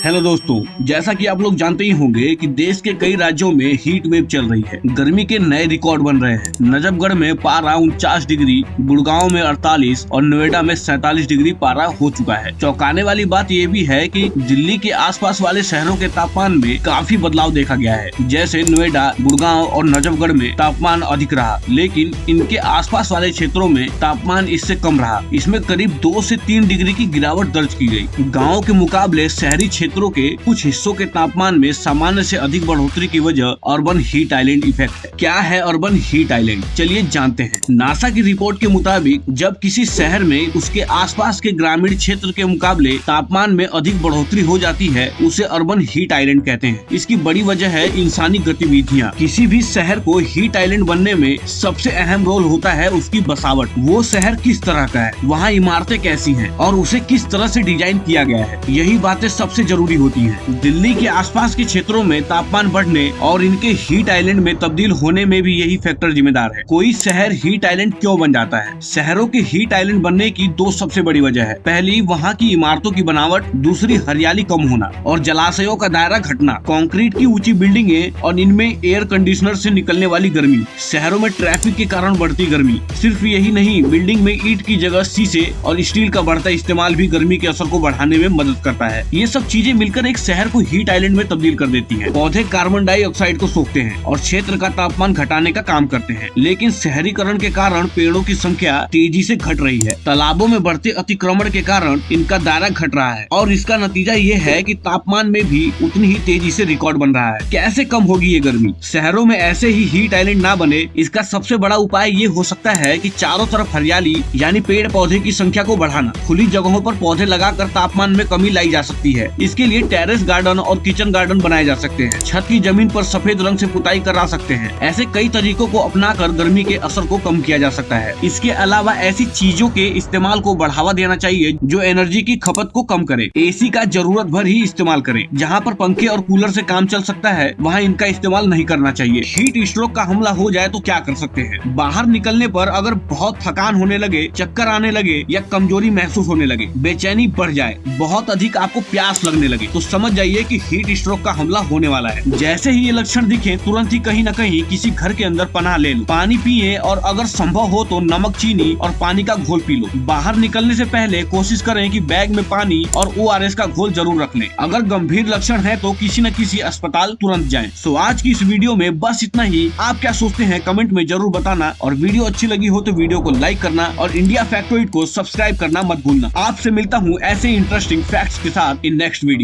Hello दोस्तों, जैसा कि आप लोग जानते ही होंगे कि देश के कई राज्यों में हीट वेव चल रही है। गर्मी के नए रिकॉर्ड बन रहे हैं। नजफगढ़ में पारा 49 डिग्री, गुड़गांव में 48 और नोएडा में 47 डिग्री पारा हो चुका है। चौंकाने वाली बात ये भी है कि दिल्ली के आसपास वाले शहरों के तापमान में काफी बदलाव देखा गया है। जैसे नोएडा, गुड़गांव और नजफगढ़ में तापमान अधिक रहा, लेकिन इनके आसपास वाले क्षेत्रों में तापमान इससे कम रहा। इसमें करीब 2 से 3 डिग्री की गिरावट दर्ज की गई। गाँव के मुकाबले शहरी क्षेत्रों के कुछ हिस्सों के तापमान में सामान्य से अधिक बढ़ोतरी की वजह अर्बन हीट आइलैंड इफेक्ट है। क्या है अर्बन हीट आइलैंड, चलिए जानते हैं। नासा की रिपोर्ट के मुताबिक जब किसी शहर में उसके आसपास के ग्रामीण क्षेत्र के मुकाबले तापमान में अधिक बढ़ोतरी हो जाती है, उसे अर्बन हीट आइलैंड कहते हैं। इसकी बड़ी वजह है इंसानी गतिविधियाँ। किसी भी शहर को हीट आइलैंड बनने में सबसे अहम रोल होता है उसकी बसावट। वो शहर किस तरह का है, वहाँ इमारतें कैसी हैं और उसे किस तरह से डिजाइन किया गया है, यही बातें सबसे जरूरी होती हैं। दिल्ली के आसपास के क्षेत्रों में तापमान बढ़ने और इनके हीट आइलैंड में तब्दील होने में भी यही फैक्टर जिम्मेदार है। कोई शहर हीट आइलैंड क्यों बन जाता है? शहरों के हीट आइलैंड बनने की 2 सबसे बड़ी वजह है। पहली, वहाँ की इमारतों की बनावट, दूसरी हरियाली कम होना और जलाशयों का दायरा घटना। कंक्रीट की ऊंची बिल्डिंगे और इनमें एयर कंडीशनर से निकलने वाली गर्मी, शहरों में ट्रैफिक के कारण बढ़ती गर्मी। सिर्फ यही नहीं, बिल्डिंग में ईंट की जगह शीशे और स्टील का बढ़ता इस्तेमाल भी गर्मी के असर को बढ़ाने में मदद करता है। ये सब चीजें मिलकर एक शहर को हीट आइलैंड में तब्दील कर देती हैं। पौधे कार्बन डाइऑक्साइड को सोखते हैं और क्षेत्र का तापमान घटाने का काम करते हैं, लेकिन शहरीकरण के कारण पेड़ों की संख्या तेजी से घट रही है। तालाबों में बढ़ते अतिक्रमण के कारण इनका दायरा घट रहा है और इसका नतीजा ये है कि तापमान में भी उतनी ही तेजी से रिकॉर्ड बन रहा है। कैसे कम होगी ये गर्मी? शहरों में ऐसे ही हीट आइलैंड ना बने, इसका सबसे बड़ा उपाय ये हो सकता है कि चारों तरफ हरियाली यानी पेड़ पौधे की संख्या को बढ़ाना। खुली जगहों पर पौधे लगाकर तापमान में कमी लाई जा सकती है। इसके लिए टेरेस गार्डन और किचन गार्डन बनाए जा सकते हैं। छत की जमीन पर सफेद रंग से पुताई करा सकते हैं। ऐसे कई तरीकों को अपनाकर गर्मी के असर को कम किया जा सकता है। इसके अलावा ऐसी चीजों के इस्तेमाल को बढ़ावा देना चाहिए जो एनर्जी की खपत को कम करे। एसी का जरूरत भर ही इस्तेमाल करें। जहाँ पर पंखे और कूलर से काम चल सकता है, वहाँ इनका इस्तेमाल नहीं करना चाहिए। हीट स्ट्रोक का हमला हो जाए तो क्या कर सकते हैं? बाहर निकलने पर अगर बहुत थकान होने लगे, चक्कर आने लगे या कमजोरी महसूस होने लगे, बेचैनी बढ़ जाए, बहुत अधिक आपको प्यास लगने लगे, तो समझ जाइए कि हीट स्ट्रोक का हमला होने वाला है। जैसे ही ये लक्षण दिखे, तुरंत ही कहीं न कहीं किसी घर के अंदर पनाह ले लो। पानी पिए और अगर संभव हो तो नमक, चीनी और पानी का घोल पी लो। बाहर निकलने से पहले कोशिश करें कि बैग में पानी और ORS का घोल जरूर रख लें। अगर गंभीर लक्षण है तो किसी न किसी अस्पताल तुरंत जाएं। सो आज की इस वीडियो में बस इतना ही। आप क्या सोचते हैं कमेंट में जरूर बताना, और वीडियो अच्छी लगी हो तो वीडियो को लाइक करना और इंडिया फैक्टोइड को सब्सक्राइब करना मत भूलना। आपसे मिलता हूँ ऐसे इंटरेस्टिंग फैक्ट्स के साथ इन नेक्स्ट वीडियो।